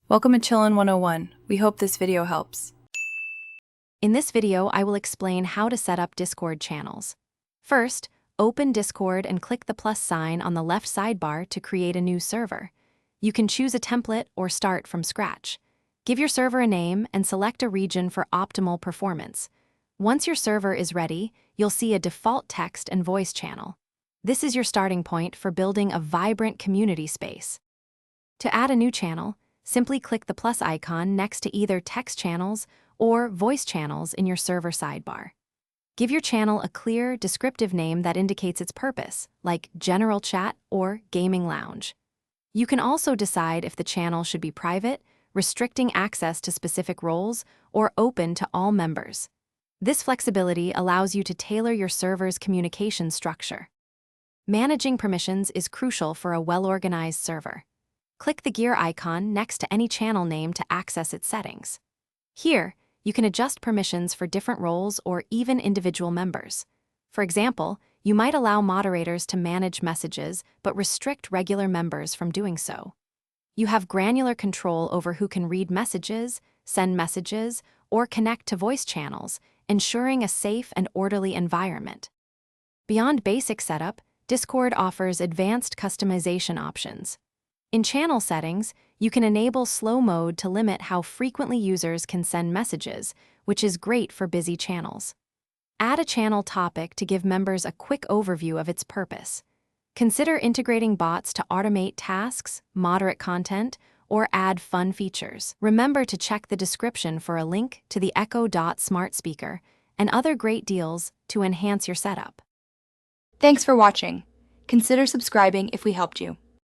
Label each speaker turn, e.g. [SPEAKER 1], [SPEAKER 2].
[SPEAKER 1] Welcome to Chillin' 101. We hope this video helps.
[SPEAKER 2] In this video, I will explain how to set up Discord channels. First, open Discord and click the plus sign on the left sidebar to create a new server. You can choose a template or start from scratch. Give your server a name and select a region for optimal performance. Once your server is ready, you'll see a default text and voice channel. This is your starting point for building a vibrant community space. To add a new channel, simply click the plus icon next to either text channels or voice channels in your server sidebar. Give your channel a clear, descriptive name that indicates its purpose, like General Chat or Gaming Lounge. You can also decide if the channel should be private, restricting access to specific roles, or open to all members. This flexibility allows you to tailor your server's communication structure. Managing permissions is crucial for a well-organized server. Click the gear icon next to any channel name to access its settings. Here, you can adjust permissions for different roles or even individual members. For example, you might allow moderators to manage messages but restrict regular members from doing so. You have granular control over who can read messages, send messages, or connect to voice channels, ensuring a safe and orderly environment. Beyond basic setup, Discord offers advanced customization options. In channel settings, you can enable slow mode to limit how frequently users can send messages, which is great for busy channels. Add a channel topic to give members a quick overview of its purpose. Consider integrating bots to automate tasks, moderate content, or add fun features. Remember to check the description for a link to the Echo Dot smart speaker and other great deals to enhance your setup.
[SPEAKER 3] Thanks for watching. Consider subscribing if we helped you.